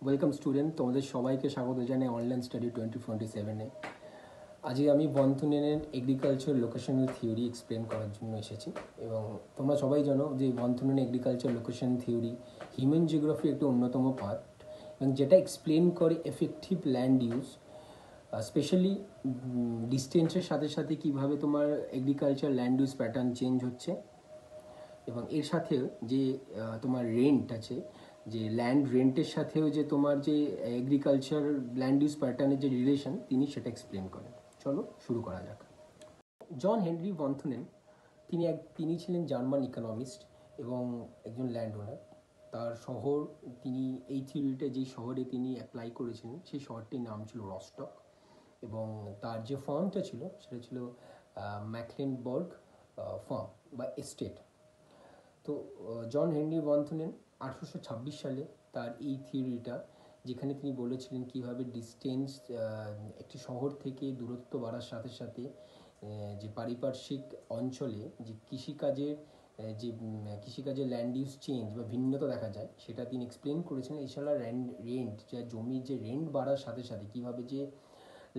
Welcome student, তোমাদের সবাইকে স্বাগত জানাই অনলাইন স্টাডি 2027-এ। আজকে আমি বন্ধুনের এগ্রিকালচার লোকেশনাল থিওরি এক্সপ্লেন করার জন্য এসেছি। এবং তোমরা সবাই জানো যে বন্ধুনের agriculture location theory human geography একটি অন্যতম পার্ট, এবং যেটা এক্সপ্লেন করে এফেক্টিভ ল্যান্ড ইউজ, স্পেশালি ডিস্টেন্সের সাথে সাথে কীভাবে তোমার agriculture land use pattern change হচ্ছে, এবং এর সাথেও যে তোমার রেন্ট আছে, যে ল্যান্ড রেন্টের সাথেও যে তোমার যে এগ্রিকালচার ল্যান্ড ইউজ প্যাটার্নের যে রিলেশন, তিনি সেটা এক্সপ্লেন করেন। চলো শুরু করা যাক। জন হেনরি ভনথুনেন তিনি ছিলেন জার্মান ইকোনমিস্ট এবং একজন ল্যান্ড ওনার। তার শহর, তিনি এই থিওরিটা যেই শহরে তিনি অ্যাপ্লাই করেছিলেন সেই শহরটির নাম ছিল রস্টক, এবং তার যে ফার্মটা ছিল সেটা ছিল ম্যাকলেনবার্গ ফার্ম বা এস্টেট। তো জন হেনরি ভনথুনেন 1826 সালে তার এই থিওরিটা, যেখানে তিনি বলেছিলেন কীভাবে ডিস্টেন্স একটি শহর থেকে দূরত্ব বাড়ার সাথে সাথে যে পারিপার্শ্বিক অঞ্চলে যে কৃষিকাজের ল্যান্ড ইউজ চেঞ্জ বা ভিন্নতা দেখা যায়, সেটা তিনি এক্সপ্লেন করেছেন। এছাড়া রেন্ট যা জমির যে রেন্ট বাড়ার সাথে সাথে কীভাবে যে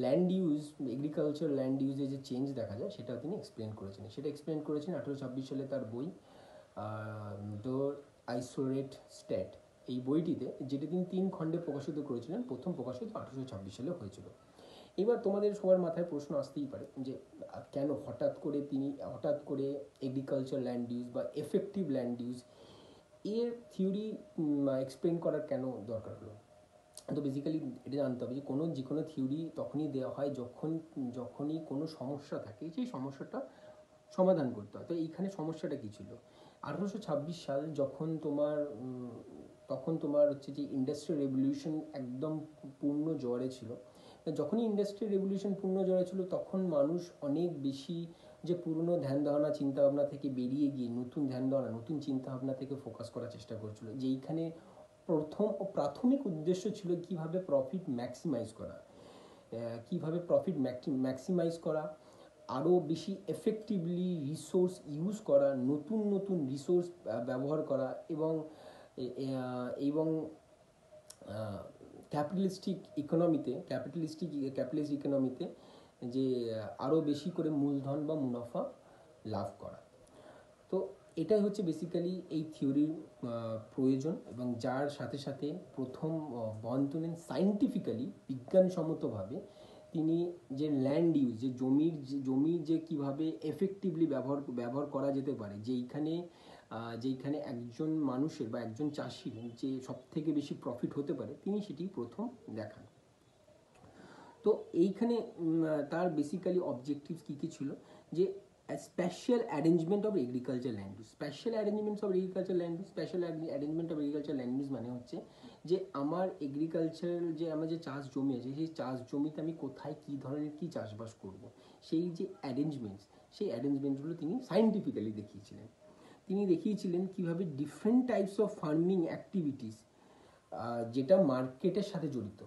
ল্যান্ড ইউজ, এগ্রিকালচার ল্যান্ড ইউজে যে চেঞ্জ দেখা যায়, সেটাও তিনি এক্সপ্লেন করেছেন। সেটা এক্সপ্লেন করেছেন 1826 সালে তার বই দ্য আইসোলেট স্টেট, এই বইটিতে, যেটি তিনি 3 খণ্ডে প্রকাশিত করেছিলেন। প্রথম প্রকাশিত 1826 সালে হয়েছিল। এবার তোমাদের সবার মাথায় প্রশ্ন আসতেই পারে যে কেন হঠাৎ করে এগ্রিকালচার ল্যান্ড ইউজ বা এফেক্টিভ ল্যান্ড ইউজ এর থিওরি এক্সপ্লেন করার কেন দরকার হলো। তো বেসিক্যালি এটা জানতে হবে যে যে কোনো থিওরি তখনই দেওয়া হয় যখনই কোনো সমস্যা থাকে, সেই সমস্যাটা সমাধান করতে হয়। তো এইখানে সমস্যাটা কী ছিল? 1826 সাল তখন তোমার হচ্ছে যে ইন্ডাস্ট্রিয়াল রেভলিউশন একদম পূর্ণ জোয়ারে ছিল। যখনই ইন্ডাস্ট্রিয়াল রেভলিউশন পূর্ণ জোয়ারে ছিল, তখন মানুষ অনেক বেশি যে পুরনো ধ্যান ধারণা চিন্তাভাবনা থেকে বেরিয়ে গিয়ে নতুন ধ্যান ধারণা, নতুন চিন্তাভাবনা থেকে ফোকাস করার চেষ্টা করছিল। যেইখানে প্রাথমিক উদ্দেশ্য ছিল কীভাবে প্রফিট ম্যাক্সিমাইজ করা, আরও বেশি এফেক্টিভলি রিসোর্স ইউজ করা, নতুন রিসোর্স ব্যবহার করা, এবং ক্যাপিটালিস্ট ইকোনমিতে যে আরও বেশি করে মূলধন বা মুনাফা লাভ করা। তো এটাই হচ্ছে বেসিক্যালি এই থিওরির প্রয়োজন, এবং যার সাথে সাথে প্রথম ভনথুনেন সায়েন্টিফিক্যালি, বিজ্ঞানসম্মতভাবে তিনি যে ল্যান্ড ইউজ, যে জমি যে কীভাবে এফেক্টিভলি ব্যবহার করা যেতে পারে, যেইখানে একজন মানুষের বা একজন চাষির যে সবথেকে বেশি প্রফিট হতে পারে, তিনি সেটি প্রথম দেখান। তো এইখানে তার বেসিক্যালি অবজেক্টিভস কী ছিল, যে special arrangement of agriculture land use. Special arrangement of agriculture land use মানে হচ্ছে যে আমার যে চাষ জমি আছে, সেই চাষ জমিতে আমি কোথায় কী ধরনের কী চাষবাস করব, সেই যে অ্যারেঞ্জমেন্টসগুলো তিনি সায়েন্টিফিক্যালি দেখিয়েছিলেন। তিনি দেখিয়েছিলেন কীভাবে different types of farming activities, যেটা মার্কেটের সাথে জড়িত,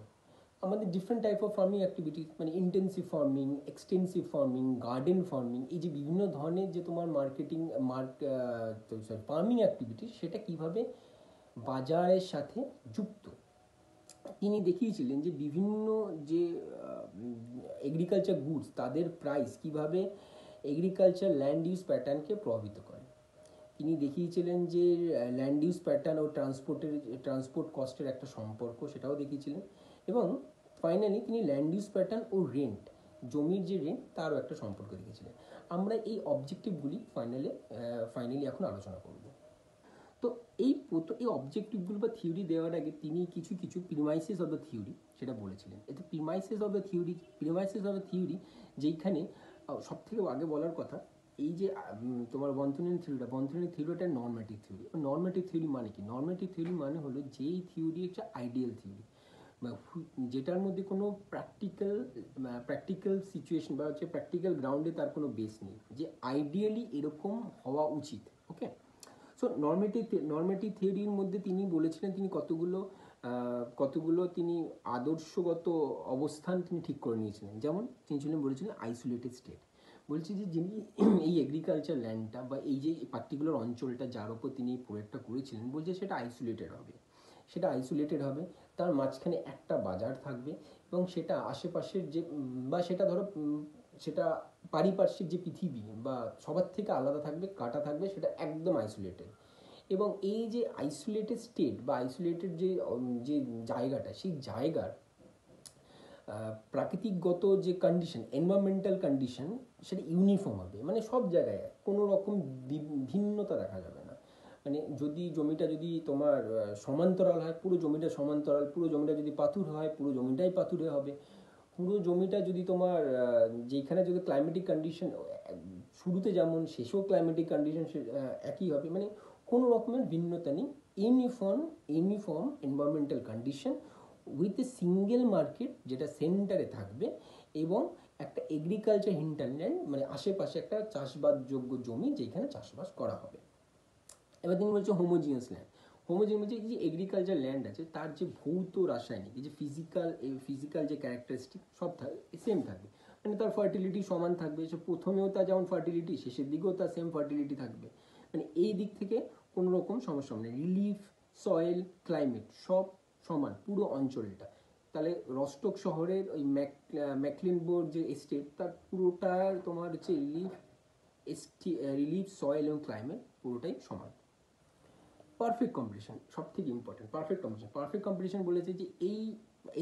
আমাদের different type of farming activities, মানে intensive farming, extensive farming, garden farming, এই যে বিভিন্ন ধরনের যে তোমার ফার্মিং অ্যাক্টিভিটিস, সেটা কীভাবে বাজারের সাথে যুক্ত। তিনি দেখিয়েছিলেন যে বিভিন্ন যে এগ্রিকালচার গুডস, তাদের প্রাইস কীভাবে এগ্রিকালচার ল্যান্ড ইউজ প্যাটার্নকে প্রভাবিত করে। তিনি দেখিয়েছিলেন যে ল্যান্ড ইউজ প্যাটার্ন ও ট্রান্সপোর্ট কস্টের একটা সম্পর্ক, সেটাও দেখিয়েছিলেন। এবং ফাইনালি তিনি ল্যান্ড ইউজ প্যাটার্ন ও জমির যে রেন্ট, তারও একটা সম্পর্ক দেখিয়েছিলেন। আমরা এই অবজেক্টিভগুলি ফাইনালি এখন আলোচনা করব। তো এই অবজেক্টিভগুলো বা থিওরি দেওয়ার আগে তিনি কিছু প্রিমাইসেস অফ দ্য থিওরি সেটা বলেছিলেন। এতে প্রিমাইসেস অফ দ্য থিওরি যেইখানে সবথেকে আগে বলার কথা, এই যে তোমার বন্ধনের থিওরিটা নর্মেটিভ থিওরি। নর্মেটিভ থিওরি মানে কি? নর্মেটিভ থিওরি মানে হলো যেই থিওরি একটা আইডিয়াল থিওরি, যেটার মধ্যে কোনো প্র্যাকটিক্যাল সিচুয়েশন বা হচ্ছে প্র্যাকটিক্যাল গ্রাউন্ডে তার কোনো বেস নেই, যে আইডিয়ালি এরকম হওয়া উচিত। ওকে, সো নর্মেটিভ থিওরির মধ্যে তিনি বলেছিলেন, তিনি কতগুলো তিনি আদর্শগত অবস্থান তিনি ঠিক করে নিয়েছিলেন। যেমন তিনি বলেছিলেন আইসোলেটেড স্টেট। বলছি যে যিনি এই এগ্রিকালচার ল্যান্ডটা বা এই যে পার্টিকুলার অঞ্চলটা যার ওপর তিনি প্রয়োগটা করেছিলেন, বলছে সেটা আইসোলেটেড হবে। তার মাঝখানে একটা বাজার থাকবে এবং সেটা আশেপাশের যে বা সেটা ধরো সেটা পারিপার্শ্বিক যে পৃথিবী বা সবার থেকে আলাদা থাকবে, কাটা থাকবে, সেটা একদম আইসোলেটেড। এবং এই যে আইসোলেটেড স্টেট বা আইসোলেটেড যে জায়গাটা, সেই জায়গার প্রাকৃতিকগত যে কন্ডিশন, এনভায়রনমেন্টাল কন্ডিশন, সেটা ইউনিফর্ম হবে, মানে সব জায়গায় কোনো রকম ভিন্নতা দেখা যাবে না। মানে যদি জমিটা যদি তোমার সমান্তরাল হয়, পুরো জমিটা সমান্তরাল, পুরো জমিটা যদি পাথুর হয়, পুরো জমিটাই পাথুরে হবে, পুরো জমিটা যদি তোমার যেখানে যদি ক্লাইমেটিক কন্ডিশন শুরুতে যেমন শেষেও ক্লাইমেটিক কন্ডিশন একই হবে, মানে কোনো রকমের ভিন্নতা নেই, uniform environmental condition with a single market যেটা সেন্টারে থাকবে, এবং একটা এগ্রিকালচার হিন্টারল্যান্ড, মানে আশেপাশে একটা চাষবাসযোগ্য জমি যেখানে চাষবাস করা হবে। এবার তিনি বলছে হোমোজিনিয়াস ল্যান্ড। হোমোজিনিয়াস বলছে যে এগ্রিকালচার ল্যান্ড আছে, তার যে ভৌত রাসায়নিক, এই যে ফিজিক্যাল যে ক্যারেক্টারিস্টিক সব সেম থাকবে, মানে তার ফার্টিলিটি সমান থাকবে, সে প্রথমেও তার যেমন ফার্টিলিটি, শেষের দিকেও তার সেম ফার্টিলিটি থাকবে, মানে এই দিক থেকে কোনো রকম সমস্যা নেই। রিলিফ, সয়েল, ক্লাইমেট সব সমান পুরো অঞ্চলটা। তাহলে রস্টক শহরের ওই ম্যাকলিনবোর্গ যে এস্টেট, তার পুরোটার তোমার হচ্ছে রিলিফ, সয়েল এবং ক্লাইমেট পুরোটাই সমান। পারফেক্ট কম্পিটিশন সব থেকে ইম্পর্টেন্ট। পারফেক্ট কম্পিটিশন বলেছে যে এই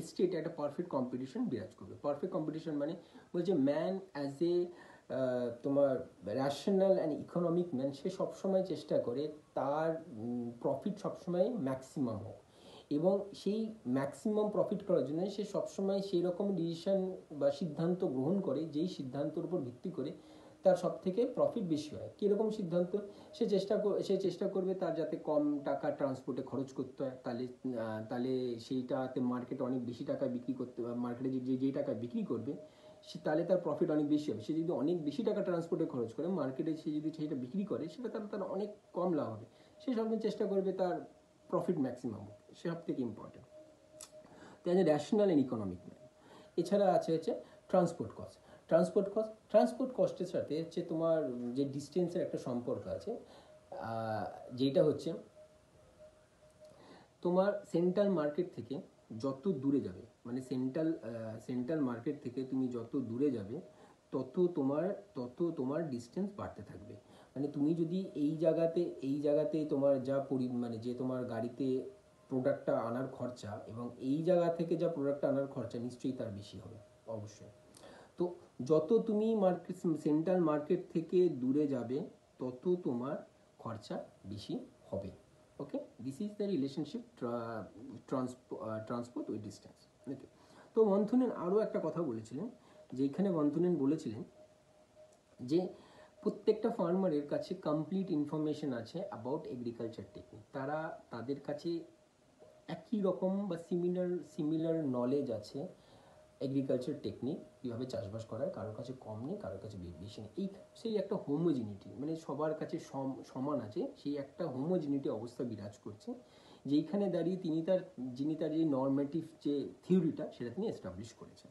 স্টেটে একটা পারফেক্ট কম্পিটিশন বিরাজ করবে। পারফেক্ট কম্পিটিশন মানে বলছে ম্যান অ্যাজ এ তোমার র্যাশনাল অ্যান্ড ইকোনমিক ম্যান, সে সবসময় চেষ্টা করে তার প্রফিট সবসময় ম্যাক্সিমাম হোক, এবং সেই ম্যাক্সিমাম প্রফিট করার জন্য সে সবসময় সেই রকম ডিসিশন বা সিদ্ধান্ত গ্রহণ করে যেই সিদ্ধান্তের উপর ভিত্তি করে তার সব থেকে প্রফিট বেশি হয়। কীরকম সিদ্ধান্ত? সে চেষ্টা করবে তার যাতে কম টাকা ট্রান্সপোর্টে খরচ করতে হয়, তাহলে সেইটাতে মার্কেটে অনেক বেশি টাকায় বিক্রি করতে, মার্কেটে যেই টাকায় বিক্রি করবে তাহলে তার প্রফিট অনেক বেশি হবে। সে যদি অনেক বেশি টাকা ট্রান্সপোর্টে খরচ করে, মার্কেটে সে যদি সেইটা বিক্রি করে, সেটা তার অনেক কম লাভ হবে। সে সবসময় চেষ্টা করবে তার প্রফিট ম্যাক্সিমাম হোক, সে সব থেকে ইম্পর্টেন্ট। তাই র্যাশনাল অ্যান্ড ইকোনমিক ম্যান। এছাড়া হচ্ছে ট্রান্সপোর্ট কস্টের সাথে হচ্ছে তোমার যে ডিস্টেন্সের একটা সম্পর্ক আছে, যেটা হচ্ছে তোমার সেন্ট্রাল মার্কেট থেকে যত দূরে যাবে, মানে সেন্ট্রাল মার্কেট থেকে তুমি যত দূরে যাবে তত তোমার ডিস্টেন্স বাড়তে থাকবে। মানে তুমি যদি এই জায়গাতে তোমার মানে যে তোমার গাড়িতে প্রোডাক্টটা আনার খরচা, এবং এই জায়গা থেকে যা প্রোডাক্টটা আনার খরচা নিশ্চয়ই তার বেশি হবে, অবশ্যই। তো যত তুমি সেন্ট্রাল মার্কেট থেকে দূরে যাবে তত তোমার খরচা বেশি হবে। Okay, this is the relationship transport with distance. Okay, তো বন্ধুনেন আরও একটা কথা বলেছিলেন, যেখানে বন্ধুনেন বলেছিলেন যে প্রত্যেকটা ফার্মারের কাছে কমপ্লিট ইনফরমেশন আছে অ্যাবাউট এগ্রিকালচার টেকনিক। তাদের কাছে একই রকম বা সিমিলার নলেজ আছে এগ্রিকালচার টেকনিক, কীভাবে চাষবাস করা হয়, কারোর কাছে কম নেই, কারোর কাছে বেশি নেই। সেই একটা হোমোজিনিটি, মানে সবার কাছে সমান আছে, সেই একটা হোমোজিনিটি অবস্থা বিরাজ করছে, যেইখানে দাঁড়িয়ে যিনি তার যে নর্মেটিভ যে থিওরিটা সেটা তিনি এস্টাবলিশ করেছেন।